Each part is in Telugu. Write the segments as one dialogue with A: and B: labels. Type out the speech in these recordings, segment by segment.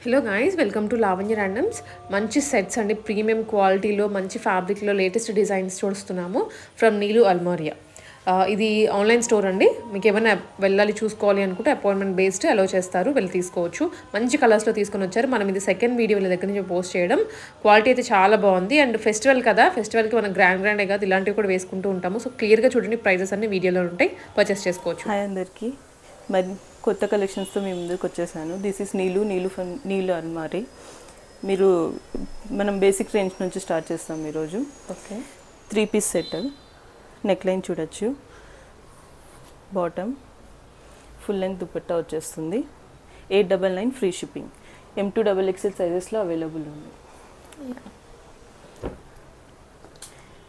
A: Hello guys, welcome to Lavanya randoms. మంచి సెట్స్ అండి, ప్రీమియం క్వాలిటీలో మంచి ఫ్యాబ్రిక్లో లేటెస్ట్ డిజైన్స్ చూస్తున్నాము ఫ్రమ్ నీలు అల్మోరియా. ఇది ఆన్లైన్ స్టోర్ అండి. మీకు ఏమైనా వెళ్ళాలి చూసుకోవాలి అనుకుంటే అపాయింట్మెంట్ బేస్డ్ అలో చేస్తారు, వెళ్ళి తీసుకోవచ్చు. మంచి కలర్స్లో తీసుకొని వచ్చారు. మనం ఇది సెకండ్ వీడియో వీళ్ళ దగ్గర నుంచి పోస్ట్ చేయడం. క్వాలిటీ అయితే చాలా బాగుంది. అండ్ ఫెస్టివల్ కదా, ఫెస్టివల్కి మనం గ్రాండే కాదు, ఇలాంటివి కూడా వేసుకుంటూ ఉంటాము. సో క్లియర్గా చూడండి, ప్రైజెస్ అన్ని వీడియోలో ఉంటాయి, పర్చేస్ చేసుకోవచ్చు.
B: హాయ్ అందరికీ, మరి కొత్త కలెక్షన్స్తో మీ ముందుకు వచ్చేసాను. This is Neelu Almari. మనం బేసిక్ రేంజ్ నుంచి స్టార్ట్ చేస్తాం ఈరోజు.
A: Okay,
B: 3 piece set. Neck line చూడొచ్చు, బాటమ్ ఫుల్ లెంత్ దుపట్టా వచ్చేస్తుంది. 899 ఫ్రీ షిప్పింగ్. M2XXL సైజెస్లో అవైలబుల్ ఉంది.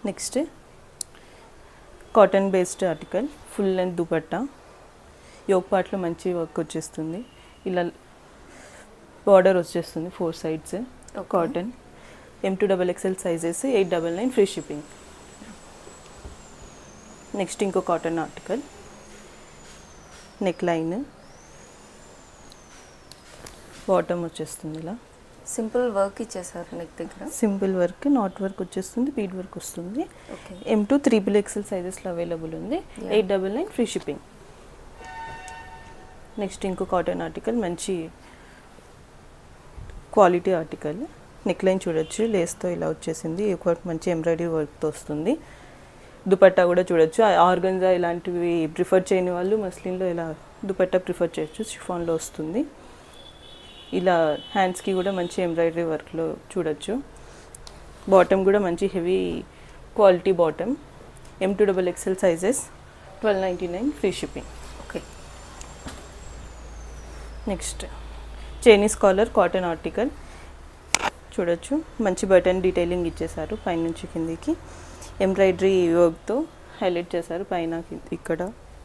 B: Next cotton based article, full length dupatta, yoke పార్ట్లో మంచి వర్క్ వచ్చేస్తుంది. ఇలా బార్డర్ వచ్చేస్తుంది 4 sides. Cotton M2XXL sizes, 899 free shipping. Next ఇంకో cotton article, neck line, bottom వచ్చేస్తుంది. ఇలా
C: సింపుల్ వర్క్ ఇచ్చేసారు నెక్ దగ్గర.
B: సింపుల్ వర్క్, నాట్ వర్క్ వచ్చేస్తుంది, బీడ్ వర్క్ వస్తుంది. M2XXL సైజెస్లో అవైలబుల్ ఉంది. 899 ఫ్రీ షిప్పింగ్. నెక్స్ట్ ఇంకో కాటన్ ఆర్టికల్, మంచి క్వాలిటీ ఆర్టికల్. నెక్ లైన్ చూడొచ్చు, లేస్తో ఇలా వచ్చేసింది. వర్క్ మంచి ఎంబ్రాయిడరీ వర్క్తో వస్తుంది. దుపట్టా కూడా చూడొచ్చు. ఆర్గంజా ఇలాంటివి ప్రిఫర్ చేయని వాళ్ళు మస్లిన్లో ఇలా దుపట్టా ప్రిఫర్ చేయొచ్చు. షిఫాన్లో వస్తుంది. ఇలా హ్యాండ్స్కి కూడా మంచి ఎంబ్రాయిడరీ వర్క్లో చూడొచ్చు. బాటమ్ కూడా మంచి heavy quality bottom. M2XXL sizes, 1299 free shipping.
C: Okay,
B: next Chinese collar cotton article చూడొచ్చు. మంచి బటన్ డీటెయిలింగ్ ఇచ్చేసారు, పైనుంచి కిందికి ఎంబ్రాయిడరీ వర్క్తో హైలైట్ చేశారు. పైన ఇక్కడ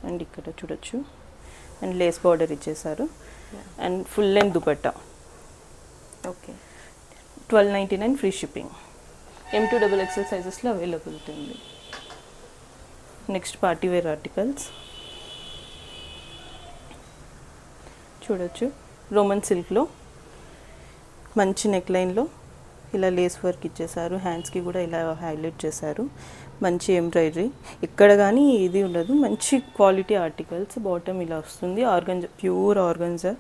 B: అండ్ ఇక్కడ చూడొచ్చు. అండ్ లేస్ బార్డర్ ఇచ్చేసారు. And full length dupatta.
C: Okay,
B: 1299 free shipping. M2XXL సైజెస్లో అవైలబుల్ ఉంది. నెక్స్ట్ పార్టీ వేర్ ఆర్టికల్స్ చూడొచ్చు. రోమన్ సిల్క్లో మంచి నెక్ లైన్లో ఇలా లేస్ వర్క్ ఇచ్చేసారు. హ్యాండ్స్కి కూడా ఇలా హైలైట్ చేశారు. మంచి ఎంబ్రాయిడరీ, ఇక్కడ కానీ ఇది ఉండదు. మంచి క్వాలిటీ ఆర్టికల్స్. బాటమ్ ఇలా వస్తుంది. Organza, pure organza,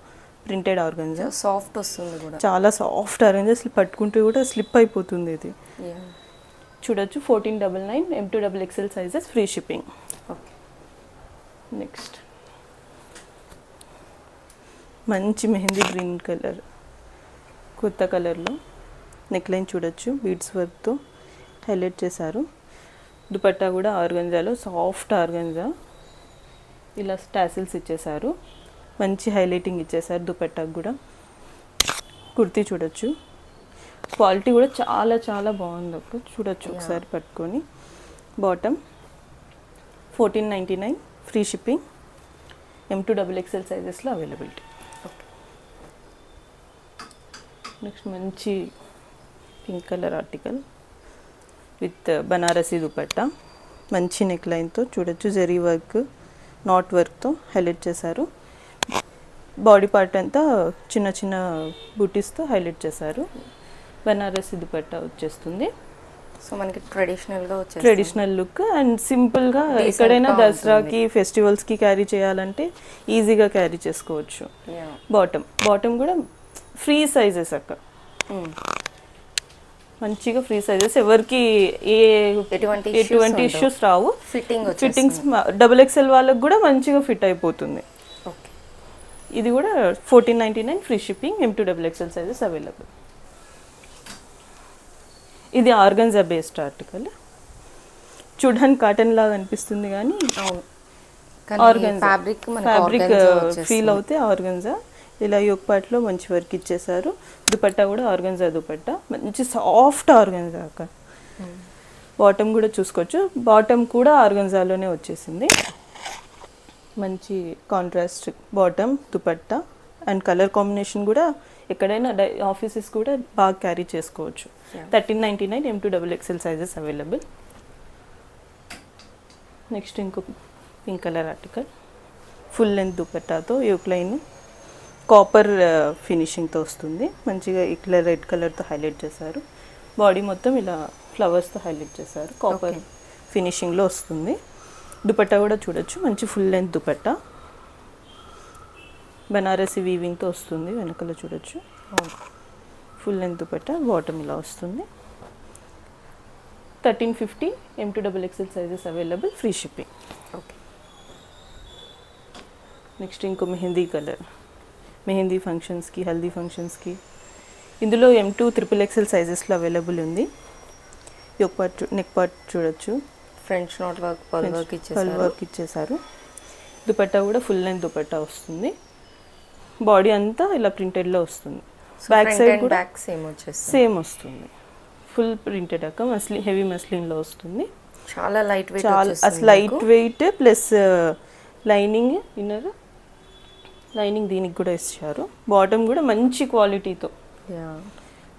B: printed organza.
C: Soft వస్తుంది కూడా,
B: చాలా సాఫ్ట్ ఆర్గంజా. అసలు పట్టుకుంటే కూడా స్లిప్ అయిపోతుంది. ఇది చూడొచ్చు. 1499 M2XXL sizes, free shipping.
C: Okay,
B: next మంచి మెహందీ గ్రీన్ కలర్, కొత్త కలర్లో నెక్ లైన్ చూడొచ్చు. బీడ్స్ వర్క్తో హైలైట్ చేశారు. దుపట్టా కూడా ఆర్గంజాలో, సాఫ్ట్ ఆర్గంజా. ఇలా టాసిల్స్ ఇచ్చేసారు. మంచి హైలైటింగ్ ఇచ్చేసారు దుపట్టాకు కూడా. కుర్తీ చూడొచ్చు. క్వాలిటీ కూడా చాలా చాలా బాగుంది. చూడొచ్చు ఒకసారి పట్టుకొని. Bottom 1499 free shipping. M2XXL సైజెస్లో అవైలబిలిటీ. నెక్స్ట్ మంచి pink colour article with Banarasi dupatta. మంచి నెక్ లైన్తో చూడొచ్చు. జరీ వర్క్, నాట్ వర్క్తో హైలైట్ చేశారు. బాడీ పార్ట్ అంతా చిన్న చిన్న బూటీస్తో హైలైట్ చేశారు. బనారసీ దుపట్టా వచ్చేస్తుంది.
C: సో మనకి
B: ట్రెడిషనల్ లుక్ అండ్ సింపుల్గా ఎక్కడైనా దసరాకి ఫెస్టివల్స్కి క్యారీ చేయాలంటే ఈజీగా క్యారీ చేసుకోవచ్చు. బాటమ్ కూడా ఫ్రీ సైజెస్ అక్క, మంచిగా ఫ్రీ సైజెస్. ఎవరికి ఎటువంటి ఇష్యూస్ రావు. ఫిట్టింగ్స్ XXL వాళ్ళకి కూడా మంచిగా ఫిట్ అయిపోతుంది. ఇది కూడా 1499 free shipping. M2XXL sizes available. ఇది ఆర్గంజా బేస్డ్ ఆర్టికల్. చూడడానికి కాటన్ లాగా అనిపిస్తుంది కానీ ఫ్యాబ్రిక్ ఫీల్ అవుతే ఆర్గంజా. ఇలా యోక్ పార్ట్లో మంచి వర్క్ ఇచ్చేసారు. దుపట్టా కూడా ఆర్గంజా దుపట్టా, మంచి సాఫ్ట్ ఆర్గంజా. బాటమ్ కూడా చూసుకోవచ్చు. బాటమ్ కూడా ఆర్గంజాలోనే వచ్చేసింది. మంచి contrast bottom, dupatta and colour combination కూడా ఎక్కడైనా ఆఫీసెస్ కూడా బాగా క్యారీ చేసుకోవచ్చు. 1399 M2XXL సైజెస్ అవైలబుల్. నెక్స్ట్ ఇంకో pink colour article, full length దుపట్టాతో యోక్ లైన్ కాపర్ ఫినిషింగ్తో వస్తుంది. మంచిగా ఇట్లా రెడ్ కలర్తో హైలైట్ చేశారు. బాడీ మొత్తం ఇలా ఫ్లవర్స్తో హైలైట్ చేశారు. కాపర్ ఫినిషింగ్లో వస్తుంది. దుపట్టా కూడా చూడొచ్చు, మంచి ఫుల్ లెంత్ దుపట్టా. బనారసి వీవింగ్తో వస్తుంది. వెనకలో చూడొచ్చు ఫుల్ లెంత్ దుపట్టా. బాటమ్ ఇలా వస్తుంది. 1350 M2XXL sizes available, free shipping.
C: Okay.
B: Next ఇంకో మెహందీ కలర్. మెహందీ ఫంక్షన్స్కి, హల్దీ ఫంక్షన్స్కి ఇందులో M2XXL సైజెస్లో అవైలబుల్ ఉంది. యోక్ పార్ట్, నెక్ పార్ట్ చూడొచ్చు,
C: ఫ్రెంచ్ నాట్ వర్క్, పల్
B: వర్క్ ఇచ్చేసారు. దుపట్టా కూడా ఫుల్ లెంత్ దుపట్టా వస్తుంది. బాడీ అంతా ఇలా ప్రింటెడ్లో వస్తుంది. బ్యాక్ సైడ్ కూడా సేమ్ వస్తుంది. ఫుల్ ప్రింటెడ్ అక్క మస్లిన్, హెవీ మస్లిన్లో వస్తుంది.
C: చాలా లైట్ వెయిట్,
B: చాలా అసలు light weight plus lining, inner lining దీనికి కూడా ఇచ్చారు. బాటమ్ కూడా మంచి క్వాలిటీతో.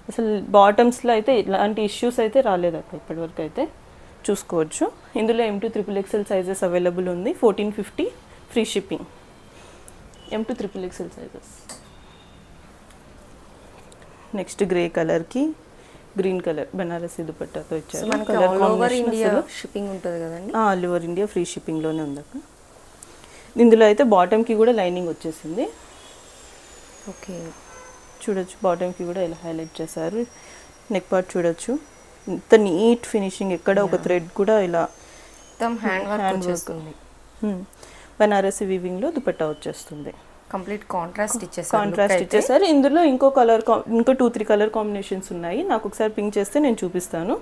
B: అసలు బాటమ్స్లో అయితే ఇలాంటి ఇష్యూస్ అయితే రాలేదు అక్క ఇప్పటివరకు అయితే. చూసుకోవచ్చు. ఇందులో M2XXL సైజెస్ అవైలబుల్ ఉంది. 1450 free shipping. M2XXL sizes. Next grey కలర్కి గ్రీన్ కలర్ బనారసి దుపట్టాతో ఇచ్చారు.
C: ఆల్ ఓవర్ ఇండియా షిప్పింగ్ ఉంటుంది కదండి?
B: ఆల్ ఓవర్ ఇండియా ఫ్రీ షిప్పింగ్లోనే ఉంది అక్క. ఇందులో అయితే బాటమ్కి కూడా లైనింగ్ వచ్చేసింది.
C: ఓకే.
B: చూడొచ్చు, బాటమ్కి కూడా ఇలా హైలైట్ చేశారు. నెక్ పార్ట్ చూడొచ్చు, ఇంత నీట్ ఫినిషింగ్. ఎక్కడ ఒక థ్రెడ్ కూడా ఇలా
C: హ్యాండ్ వర్క్.
B: బనారసి వీవింగ్లో దుపట్టా వచ్చేస్తుంది.
C: కంప్లీట్ కాంట్రాస్ట్
B: ఇచ్చేసారు. ఇందులో ఇంకో 2-3 కలర్ కాంబినేషన్స్ ఉన్నాయి. నాకు ఒకసారి పింక్ చేస్తే నేను చూపిస్తాను.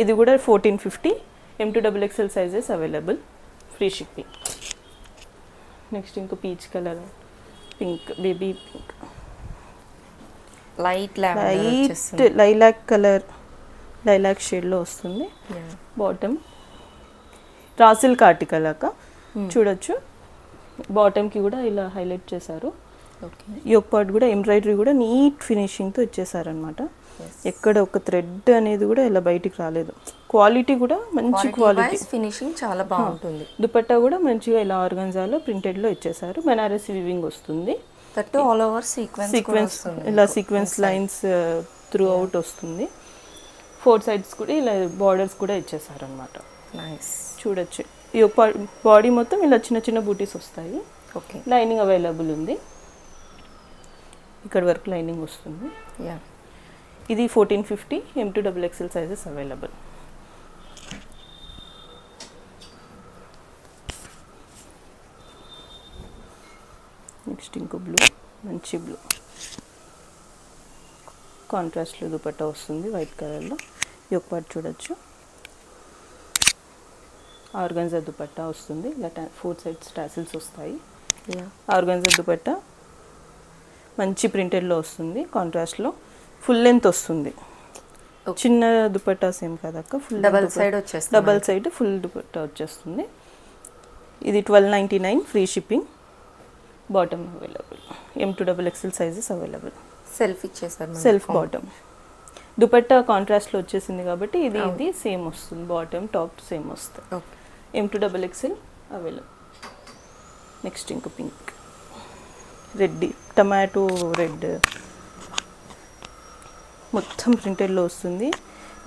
B: ఇది కూడా 1450 M2XXL sizes available, free shipping. Next ఇంకో peach colour, pink, baby pink,
C: light
B: lilac colour, lilac షేడ్లో వస్తుంది. బాటమ్ రాసిల్ కార్టికల్ అక్క చూడొచ్చు. బాటమ్కి కూడా ఇలా హైలైట్ చేశారు. యోక్ పార్ట్ కూడా ఎంబ్రాయిడరీ కూడా నీట్ ఫినిషింగ్తో ఇచ్చేసారనమాట. ఎక్కడ ఒక థ్రెడ్ అనేది కూడా ఇలా బయటికి రాలేదు. క్వాలిటీ కూడా మంచి క్వాలిటీ,
C: ఫినిషింగ్ చాలా బాగుంటుంది.
B: దుపట్టా కూడా మంచిగా ఇలా ఆర్గన్జాలో ప్రింటెడ్లో ఇచ్చేసారు. బనారసి వీవింగ్ వస్తుంది.
C: ఆల్ ఓవర్ సీక్వెన్స్
B: ఇలా సీక్వెన్స్ లైన్స్ త్రూ అవుట్ వస్తుంది. 4 సైడ్స్ కూడా ఇలా బార్డర్స్ కూడా ఇచ్చేసారనమాట. చూడొచ్చు. ఈ బాడీ మొత్తం ఇలా చిన్న చిన్న బూటీస్ వస్తాయి.
C: ఓకే.
B: లైనింగ్ అవైలబుల్ ఉంది. ఇక్కడ వరకు లైనింగ్ వస్తుంది. ఇది 1450 M2XXL సైజెస్ అవైలబుల్. నెక్స్ట్ ఇంకో బ్లూ, మంచి బ్లూ కాంట్రాస్ట్లో దుపట్టా వస్తుంది వైట్ కలర్లో. యోక్ పార్ట్ చూడొచ్చు, ఆర్గన్జా దుపట్టా వస్తుంది. ఇలా 4 సైడ్స్ టాసిల్స్ వస్తాయి. ఆర్గన్జా దుపట్టా మంచి ప్రింటెడ్లో వస్తుంది. కాంట్రాస్ట్లో ఫుల్ లెంత్ వస్తుంది. చిన్న దుపట్టా సేమ్ కదక్క, full double side full dupatta వచ్చేస్తుంది. ఇది 1299 free shipping. Bottom available, M2XXL sizes available.
C: Self ఇచ్చేసారు,
B: సెల్ఫ్ బాటమ్. దుపట్టా కాంట్రాస్ట్లో వచ్చేసింది కాబట్టి ఇది సేమ్ వస్తుంది. బాటమ్ టాప్ సేమ్ వస్తుంది. M2XXL available. నెక్స్ట్ ఇంకో పింక్, రెడ్, టమాటో రెడ్ మొత్తం ప్రింటెడ్లో వస్తుంది.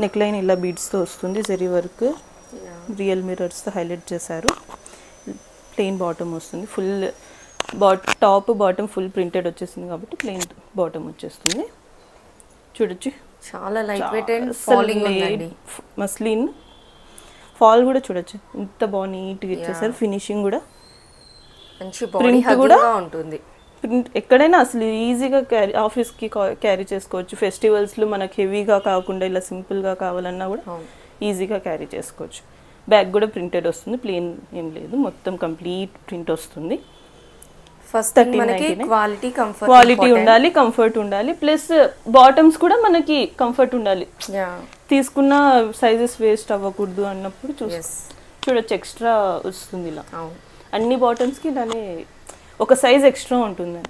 B: నెక్ లైన్ ఇలా బీడ్స్తో వస్తుంది. జరీ వర్క్, రియల్ మిర్రర్స్తో హైలైట్ చేశారు. ప్లెయిన్ బాటమ్ వస్తుంది. Full top bottom full printed వచ్చేసింది కాబట్టి ప్లెయిన్ బాటమ్ వచ్చేస్తుంది. చూడొచ్చు,
C: చాలా లైట్ వెయిట్ అండ్ ఫాలింగ్ ఉందండి.
B: మస్లిన్ ఫాల్ కూడా చూడొచ్చు, ఎంత బాగా నీట్గా ఇచ్చేసారు. ఫినిషింగ్ కూడా
C: మంచి బాడీ హగ్గింగ్ గా ఉంటుంది.
B: ప్రింట్ ఎక్కడైనా అసలు ఈజీగా ఆఫీస్కి క్యారీ చేసుకోవచ్చు. ఫెస్టివల్స్లో మనకు హెవీగా కాకుండా ఇలా సింపుల్గా కావాలన్నా కూడా ఈజీగా క్యారీ చేసుకోవచ్చు. బ్యాక్ కూడా ప్రింటెడ్ వస్తుంది, ప్లెయిన్ ఏం లేదు, మొత్తం కంప్లీట్ ప్రింట్ వస్తుంది.
C: ఫస్ట్ మనకి
B: క్వాలిటీ ఉండాలి, కంఫర్ట్ ఉండాలి, ప్లస్ బాటమ్స్ కూడా మనకి కంఫర్ట్ ఉండాలి. తీసుకున్న సైజెస్ వేస్ట్ అవ్వకూడదు అన్నప్పుడు చూడొచ్చు, ఎక్స్ట్రా వస్తుంది. ఇలా అన్ని బాటమ్స్కి ఇలానే ఒక సైజ్ ఎక్స్ట్రా ఉంటుంది.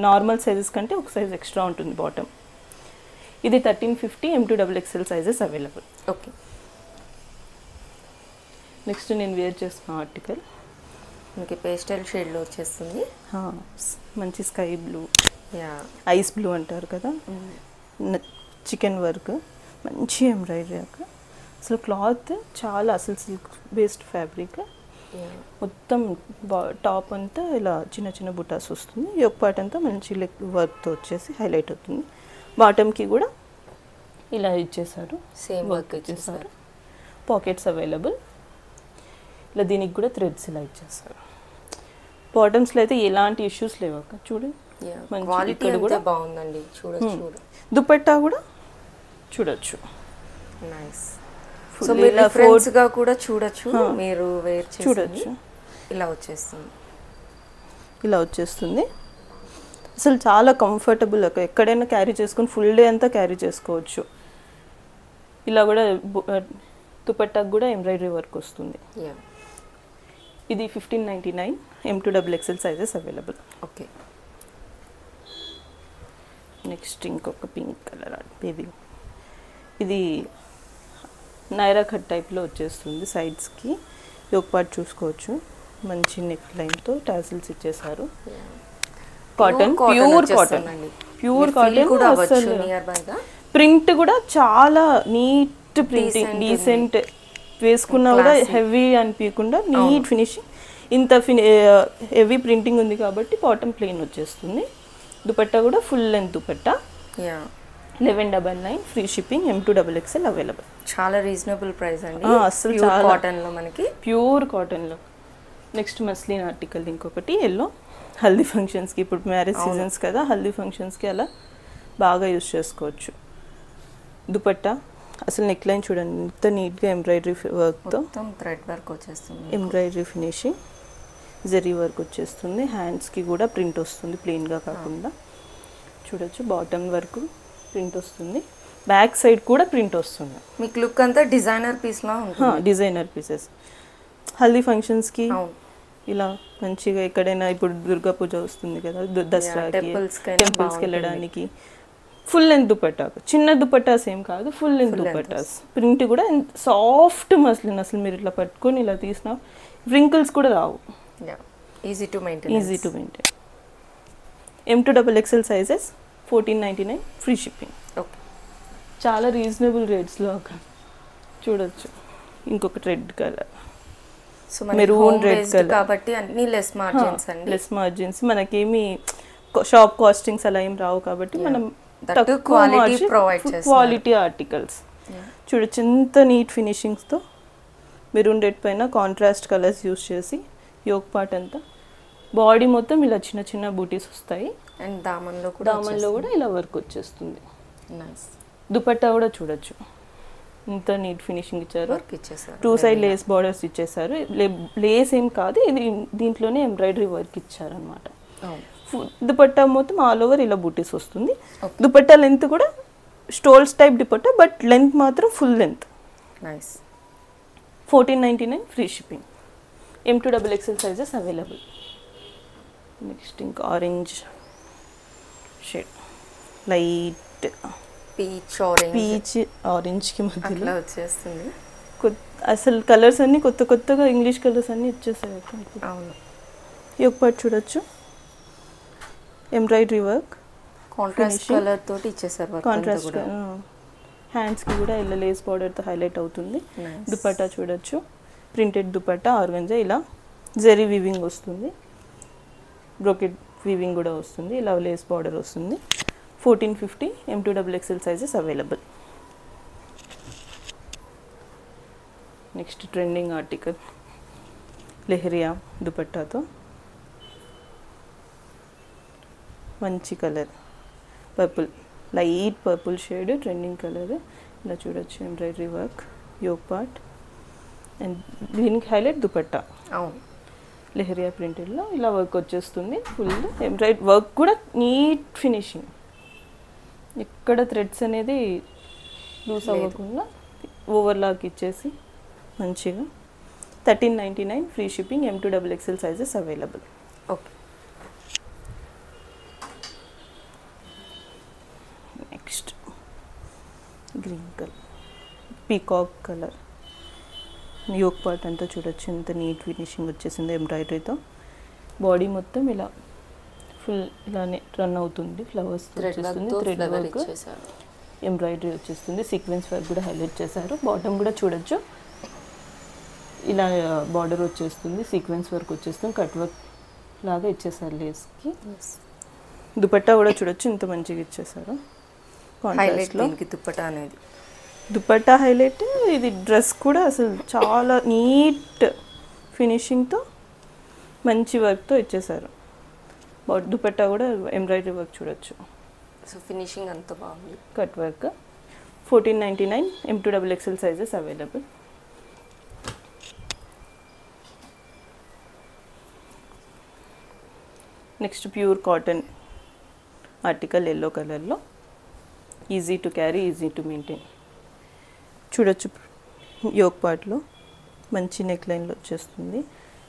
B: నార్మల్ సైజెస్ కంటే ఒక సైజ్ ఎక్స్ట్రా ఉంటుంది బాటమ్. ఇది 1350 M2XXL sizes available.
C: Okay.
B: Next నేను వేర్ చేస్తున్న ఆర్టికల్
C: మనకి పేస్టల్ షేడ్లో వచ్చేస్తుంది.
B: మంచి స్కై బ్లూ, ఐస్ బ్లూ అంటారు కదా, చికెన్ వర్క్, మంచి ఎంబ్రాయిడరీ అక్క. అసలు క్లాత్ చాలా అసలు సిల్క్ బేస్డ్ ఫ్యాబ్రిక్. మొత్తం టాప్ అంతా ఇలా చిన్న చిన్న బుటాస్ వస్తుంది, యోక్ పార్ట్ అంతా మంచి లెగ్ వర్క్తో వచ్చేసి హైలైట్ అవుతుంది. బాటమ్కి కూడా ఇలా ఇచ్చేసారు,
C: సేమ్
B: వర్క్ ఇచ్చేసారు. Pockets available. ఇలా దీనికి కూడా థ్రెడ్స్ ఇలా ఇచ్చేస్తారు. బాటమ్స్లో అయితే ఎలాంటి ఇష్యూస్ లేవు అక్క. చూడండి
C: క్వాలిటీ కూడా బాగుందండి. చూడొచ్చు.
B: దుపట్టా కూడా చూడొచ్చు.
C: నైస్. సో మీరు డిఫరెన్స్ గా కూడా చూడొచ్చు, మీరు వేర్ చేసి
B: చూడొచ్చు.
C: ఇలా వచ్చేస్తుంది,
B: ఇలా వచ్చేస్తుంది. అసలు చాలా కంఫర్టబుల్ అక్క. ఎక్కడైనా క్యారీ చేసుకొని ఫుల్ డే అంతా క్యారీ చేసుకోవచ్చు. ఇలా కూడా దుపట్టాకు కూడా ఎంబ్రాయిడరీ వర్క్ వస్తుంది. ఇది 1599, M2XXL sizes available.
C: Okay.
B: Next ఇంకొక పింక్ కలర్ బేబీ. ఇది నైరా కట్ టైప్లో వచ్చేస్తుంది. సైడ్స్కి యోక్ పార్ట్ చూసుకోవచ్చు, మంచి నెక్ లైన్తో టాసిల్స్ ఇచ్చేసారు. Cotton, pure cotton, pure cotton. అసలు ప్రింట్ కూడా చాలా నీట్ ప్రింటింగ్, డీసెంట్. వేసుకున్నా కూడా హెవీ అనిపించకుండా నీట్ ఫినిషింగ్. ఇంత హెవీ ప్రింటింగ్ ఉంది కాబట్టి బాటమ్ ప్లెయిన్ వచ్చేస్తుంది. దుపట్టా కూడా full length dupatta. 1199 free shipping, M2XXL available.
C: చాలా రీజనబుల్ ప్రైస్ అండి.
B: అసలు చాలా
C: కాటన్లో మనకి
B: ప్యూర్ కాటన్లో. నెక్స్ట్ మస్లిన్ ఆర్టికల్ ఇంకొకటి ఎల్లో. హల్దీ ఫంక్షన్స్కి, ఇప్పుడు మ్యారేజ్ సీజన్స్ కదా, హల్దీ ఫంక్షన్స్కి అలా బాగా యూజ్ చేసుకోవచ్చు. దుపట్టా అసలు నెక్ లైన్ చూడండి ఎంత నీట్గా ఎంబ్రాయిడరీ వర్క్తో,
C: థ్రెడ్ వర్క్ వచ్చేస్తుంది,
B: ఎంబ్రాయిడరీ ఫినిషింగ్, జరీ వర్క్ వచ్చేస్తుంది. హ్యాండ్స్కి కూడా ప్రింట్ వస్తుంది, ప్లెయిన్గా కాకుండా. చూడొచ్చు బాటమ్ వరకు ప్రింట్ వస్తుంది, బ్యాక్ సైడ్ కూడా ప్రింట్ వస్తుంది.
C: మీకు లుక్ అంతా డిజైనర్ పీస్లా ఉంటుంది.
B: డిజైనర్ పీసెస్ హల్దీ ఫంక్షన్స్కి ఇలా మంచిగా, ఎక్కడైనా ఇప్పుడు దుర్గా పూజ వస్తుంది కదా, దసరాకి, టెంపుల్స్కి వెళ్ళడానికి ఫుల్ లెంత్ దుపట్టాకు. చిన్న దుపట్టాస్ ఏం కాదు, ఫుల్ లెంత్ దుపట్టాస్. ప్రింట్ కూడా సాఫ్ట్ మస్లిన్. అసలు మీరు ఇట్లా పట్టుకొని ఇలా తీసిన వ్రింకిల్స్ కూడా రావు.
C: Easy to maintain.
B: M2XXL sizes 1499 free shipping.
C: Okay.
B: చాలా రీజనబుల్ రేట్స్లో ఒక చూడొచ్చు. ఇంకొక red colour, maroon red colour
C: కాబట్టి అన్ని లెస్ మార్జిన్స్ అండి.
B: లెస్ మార్జిన్స్, మనకేమి షాప్ కాస్టింగ్స్ అలా ఏం రావు కాబట్టి మనం క్వాలిటీ ఆర్టికల్స్. చూడొచ్చు ఎంత నీట్ ఫినిషింగ్స్తో. మెరూన్ రెడ్ పైన కాంట్రాస్ట్ కలర్స్ యూస్ చేసి యోక్ పార్ట్ అంతా, బాడీ మొత్తం ఇలా చిన్న చిన్న బూటీస్ వస్తాయి.
C: అండ్ దామన్లో
B: కూడా ఇలా వర్క్ వచ్చేస్తుంది. దుపట్టా కూడా చూడొచ్చు ఇంత నీట్ ఫినిషింగ్ ఇచ్చారు. 2 సైడ్ లేస్ బార్డర్స్ ఇచ్చేసారు. లేస్ ఏం కాదు, ఇది దీంట్లోనే ఎంబ్రాయిడరీ వర్క్ ఇచ్చారనమాట. దుపట్టా మొత్తం ఆల్ ఓవర్ ఇలా బూటీస్ వస్తుంది. దుపట్టా లెంత్ కూడా stoles type dupatta, but length మాత్రం full length. 1499 free shipping. M2XXL sizes available. Next ఇంకా ఆరెంజ్ షేడ్, లైట్ పీచ్ ఆరెంజ్కి మధ్యలో
C: వచ్చేస్తుంది.
B: అసలు కలర్స్ అన్నీ కొత్త కొత్తగా ఇంగ్లీష్ కలర్స్ అన్నీ వచ్చేసాయి.
C: అవును.
B: యోక్ పార్ట్ చూడొచ్చు, ఎంబ్రాయిడరీ వర్క్,
C: కాంట్రాస్ట్ కలర్ తోటి ఇచ్చేసారు.
B: కాంట్రాస్ట్ హ్యాండ్స్కి కూడా ఇలా లేస్ బార్డర్తో హైలైట్ అవుతుంది. దుపట్టా చూడొచ్చు, ప్రింటెడ్ దుపట్టా ఆర్గంజా, ఇలా జరీ వీవింగ్ వస్తుంది, బ్రోకెట్ వీవింగ్ కూడా వస్తుంది, ఇలా లేస్ బార్డర్ వస్తుంది. 1450 M2XXL sizes available. Next trending article leheriya దుపట్టాతో, మంచి colour purple, light purple shade, trending colour. ఇలా చూడొచ్చు embroidery work, yoke part, and దీనికి హైలైట్ దుపట్టా.
C: అవును.
B: లెహరియా ప్రింటెడ్లో ఇలా వర్క్ వచ్చేస్తుంది. ఫుల్ ఎంబ్రాయిడరీ వర్క్ కూడా నీట్ ఫినిషింగ్, ఎక్కడ థ్రెడ్స్ అనేది లూజ్ అవ్వకుండా ఓవర్లాక్ ఇచ్చేసి మంచిగా. 1399 free shipping. M2XXL sizes available.
C: Okay.
B: Next green colour, peacock colour. Yoke part అంతా చూడొచ్చు ఎంత నీట్ ఫినిషింగ్ వచ్చేసింది ఎంబ్రాయిడరీతో. బాడీ మొత్తం ఇలా ఫుల్ ఇలానే రన్ అవుతుంది, ఫ్లవర్స్ వచ్చేస్తుంది, థ్రెడ్ వర్క్, ఎంబ్రాయిడరీ వచ్చేస్తుంది, సీక్వెన్స్ వర్క్ కూడా హైలైట్ చేశారు. బాటమ్ కూడా చూడొచ్చు, ఇలా బార్డర్ వచ్చేస్తుంది, సీక్వెన్స్ వర్క్ వచ్చేస్తుంది, కట్ వర్క్ లాగా ఇచ్చేసారు లేస్కి. దుపట్టా కూడా చూడొచ్చు, ఇంత మంచిగా ఇచ్చేసారు. కాంట్రాస్ట్లో
C: దుపట్టా అనేది
B: దుపట్టా హైలైట్. ఇది డ్రెస్ కూడా అసలు చాలా నీట్ ఫినిషింగ్తో మంచి వర్క్తో ఇచ్చేసారు. దుపట్టా కూడా ఎంబ్రాయిడరీ వర్క్ చూడొచ్చు.
C: సో ఫినిషింగ్ అంత బాగుంది.
B: Cut work. 1499 M2XXL sizes available. Next pure cotton article yellow కలర్లో, easy to carry, easy to maintain. చూడొచ్చు యోక్ పార్ట్లో మంచి నెక్ లైన్లో వచ్చేస్తుంది,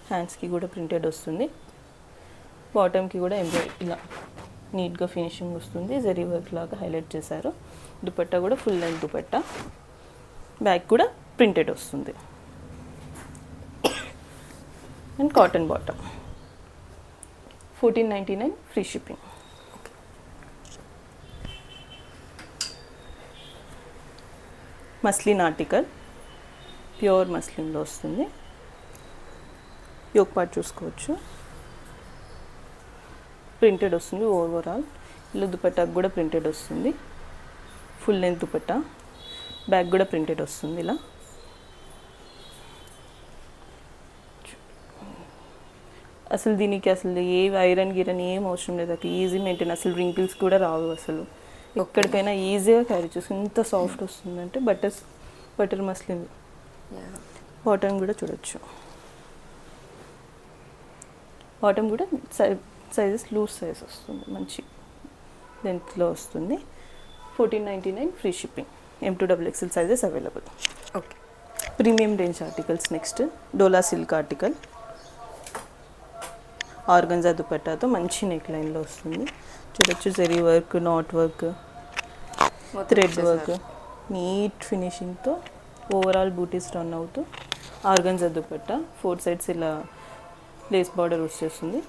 B: హ్యాండ్స్కి కూడా ప్రింటెడ్ వస్తుంది, బాటమ్కి కూడా ఎంబ్రాయిడరీ ఇలా నీట్గా ఫినిషింగ్ వస్తుంది, జరీ వర్క్ లాగా హైలైట్ చేశారు. దుపట్టా కూడా ఫుల్ లెంత్ దుపట్టా, బ్యాక్ కూడా ప్రింటెడ్ వస్తుంది and cotton bottom. 1499 free shipping. Muslin article, pure మస్లిన్లో వస్తుంది. యోక్ పార్ట్ చూసుకోవచ్చు, ప్రింటెడ్ వస్తుంది ఓవరాల్. ఇలా దుపట్టాకు కూడా ప్రింటెడ్ వస్తుంది, ఫుల్ లెంత్ దుపట్టా, బ్యాక్ కూడా ప్రింటెడ్ వస్తుంది. ఇలా అసలు దీనికి అసలు ఏ ఐరన్ గిరన్ ఏం అవసరం లేదు, అక్కడ ఈజీ మెయింటైన్, అసలు రింకిల్స్ కూడా రావు, అసలు ఎక్కడికైనా ఈజీగా క్యారీ చేస్తుంది. ఇంత సాఫ్ట్ వస్తుందంటే బటర్ మస్లిన్. బాటమ్ కూడా చూడొచ్చు, బాటమ్ కూడా సైజెస్ లూజ్ సైజ్ వస్తుంది, మంచి లెంత్లో వస్తుంది. 1499 free shipping. M2XXL sizes available.
C: Okay.
B: Premium range articles. Next dola silk article, organza దుపట్టాతో మంచి నెక్ లైన్లో వస్తుంది. చూడొచ్చు zari work, knot work, thread work, neat ఫినిషింగ్తో ఓవరాల్ బూటీస్ రన్ అవుతూ ఆర్గంజా దుపట్టా, 4 సైడ్స్ ఇలా లేస్ బార్డర్ వచ్చేస్తుంది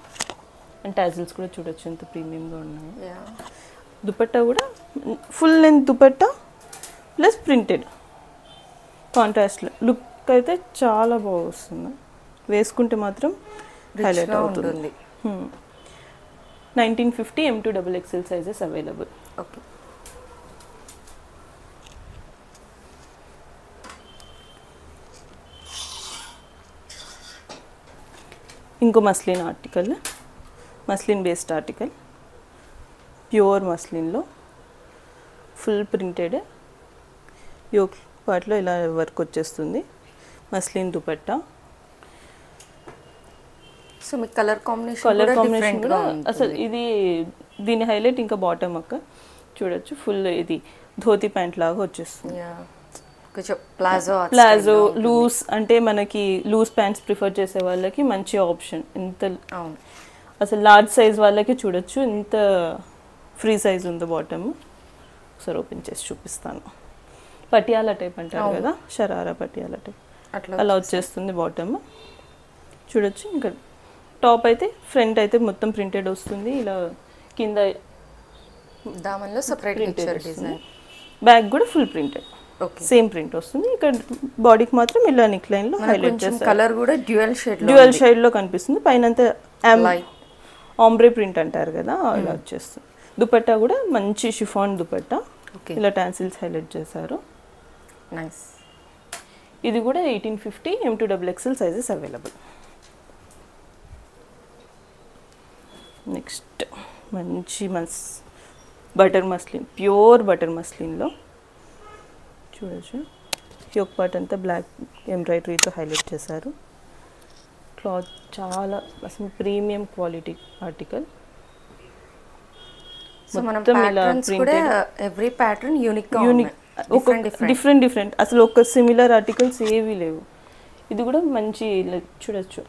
B: అండ్ టాజిల్స్ కూడా చూడొచ్చు ఎంత ప్రీమియంగా ఉన్నాయి. దుపట్టా కూడా full length dupatta plus printed కాంట్రాస్ట్లో లుక్ అయితే చాలా బాగా వస్తుంది, వేసుకుంటే మాత్రం హైలైట్ అవుతుంది. 1950 M2XXL సైజెస్ అవైలబుల్.
C: ఓకే.
B: ఇంకో muslin article, muslin based article, pure మస్లిన్లో ఫుల్ ప్రింటెడ్, యోక్ పార్ట్లో ఇలా వర్క్ వచ్చేస్తుంది, మస్లిన్ దుపట్టా.
C: సో మీ కలర్ కాంబినేషన్
B: కూడా అసలు ఇది దీని హైలైట్. ఇంకా బాటమ్ అక్క చూడొచ్చు, ఫుల్ ఇది ధోతి ప్యాంట్ లాగా వచ్చేస్తుంది. ప్లాజో లూజ్, అంటే మనకి లూజ్ ప్యాంట్స్ ప్రిఫర్ చేసే వాళ్ళకి మంచి ఆప్షన్. ఇంత అసలు లార్జ్ సైజ్ వాళ్ళకి చూడొచ్చు ఇంత ఫ్రీ సైజ్ ఉందో బాటమ్. ఒకసారి ఓపెన్ చేసి చూపిస్తాను. పటియాలా టైప్ అంటారు కదా, షరారా పటియాలా టైప్ అలా వచ్చేస్తుంది బాటమ్. చూడొచ్చు. ఇంకా టాప్ అయితే ఫ్రంట్ అయితే మొత్తం ప్రింటెడ్ వస్తుంది, ఇలా కింద
C: దామన్లో సెపరేట్ పిక్చర్ డిజైన్,
B: బ్యాక్ కూడా ఫుల్ ప్రింటెడ్, సేమ్ ప్రింట్ వస్తుంది. ఇక్కడ బాడీకి మాత్రం ఇలా నెక్ లైన్ లో హైలైట్ చేస్తారు.
C: కలర్ కూడా డ్యూయల్
B: షేడ్ లో కనిపిస్తుంది. పైన అంతా ఆంబ్రే ప్రింట్ అంటారు కదా, అలా వచ్చేస్తుంది. దుపట్టా కూడా మంచి షిఫాన్ దుపట్టా, ఇలా టాన్సిల్స్ హైలైట్ చేశారు.
C: నైస్.
B: ఇది కూడా 1850 M2XXL సైజెస్ అవైలబుల్. నెక్స్ట్ మంచి బటర్ మస్లిన్, ప్యూర్ బటర్ మస్లిన్లో చూడొచ్చు. యోక్ పార్ట్ అంతా బ్లాక్ ఎంబ్రాయిడరీతో హైలైట్ చేశారు. క్లాత్ చాలా అసలు ప్రీమియం క్వాలిటీ ఆర్టికల్. డిఫరెంట్ అసలు ఒక సిమిలర్ ఆర్టికల్స్ ఏవి లేవు. ఇది కూడా మంచి చూడొచ్చు,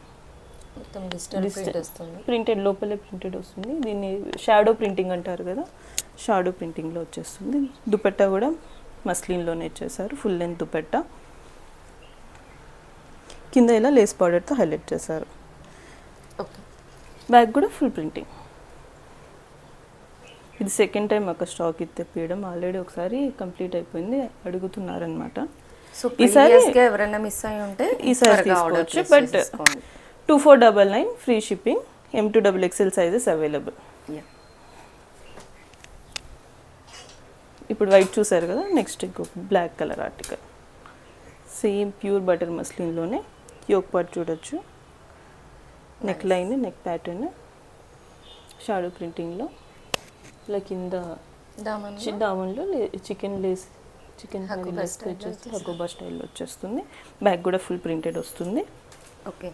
B: ప్రింటెడ్ లోపలే ప్రింటెడ్ వస్తుంది. దీన్ని షాడో ప్రింటింగ్ అంటారు కదా, షాడో ప్రింటింగ్లో వచ్చేస్తుంది. దుపట్టా కూడా మస్లిన్లోనే చేశారు, ఫుల్ లెంత్ దుపట్టా. కింద ఇలా లేస్ బార్డర్తో హైలైట్ చేశారు. బ్యాక్ కూడా ఫుల్ ప్రింటింగ్. ఇది సెకండ్ టైం ఒక స్టాక్ ఇది తెప్పియడం, ఆల్రెడీ ఒకసారి కంప్లీట్ అయిపోయింది, అడుగుతున్నారనమాట.
C: సో ప్రీవియస్గా ఎవరైనా మిస్ అయి ఉంటే
B: ఈసారి తీసుకోవచ్చు. But 2499 free shipping, M2XXL sizes available. ఇప్పుడు వైట్ చూసారు కదా, నెక్స్ట్ ఇంకొక black colour article, same pure butter మస్లిన్లోనే యోక్ పార్ట్ చూడొచ్చు, neck line, neck pattern, shadow ప్రింటింగ్లో, ఇలా కింద దామన్లో చికెన్ లేస్, చికెన్ వచ్చేసి హకోబా స్టైల్లో వచ్చేస్తుంది. బ్యాక్ కూడా ఫుల్ ప్రింటెడ్ వస్తుంది.
C: ఓకే.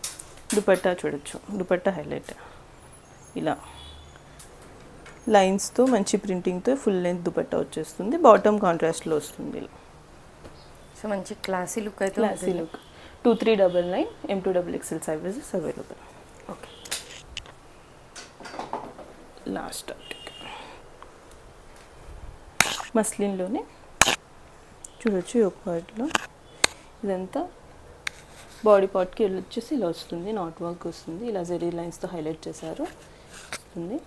B: దుపట్టా చూడొచ్చు, దుపట్టా హైలైట్ ఇలా లైన్స్తో మంచి ప్రింటింగ్తో ఫుల్ లెంత్ దుపట్టా వచ్చేస్తుంది. బాటమ్ కాంట్రాస్ట్లో వస్తుంది ఇలా.
C: సో మంచి క్లాసీ లుక్ అయితే,
B: classy look. 2399 M2XXL sizes available.
C: Okay.
B: Last article మస్లిన్లోనే చూడొచ్చు, యోక్ పార్ట్లో ఇదంతా బాడీ పార్ట్కి వచ్చేసి ఇలా వస్తుంది, నాట్ వర్క్ వస్తుంది, ఇలా జెరీ లైన్స్తో హైలైట్ చేశారు వస్తుంది.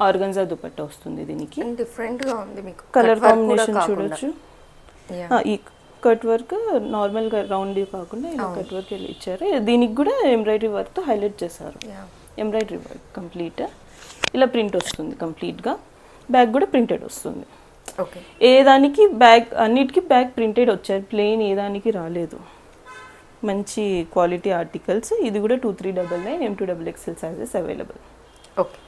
B: ఆర్గన్జా దుపట్టా వస్తుంది దీనికి.
C: డిఫరెంట్గా ఉంది మీకు,
B: కలర్ కాంబినేషన్ చూడొచ్చు. ఈ కట్ వర్క్ నార్మల్గా రౌండ్ కాకుండా ఇలా కట్ వర్క్ ఇచ్చారు. దీనికి కూడా ఎంబ్రాయిడరీ వర్క్తో హైలైట్ చేశారు. ఎంబ్రాయిడరీ వర్క్ కంప్లీట్ ఇలా ప్రింట్ వస్తుంది కంప్లీట్గా. బ్యాగ్ కూడా ప్రింటెడ్ వస్తుంది.
C: ఓకే.
B: ఏ దానికి బ్యాగ్, అన్నిటికీ బ్యాగ్ ప్రింటెడ్ వచ్చాయి, ప్లెయిన్ ఏ దానికి రాలేదు. మంచి క్వాలిటీ ఆర్టికల్స్. ఇది కూడా 2399 M2XXL సైజెస్ అవైలబుల్.
C: ఓకే.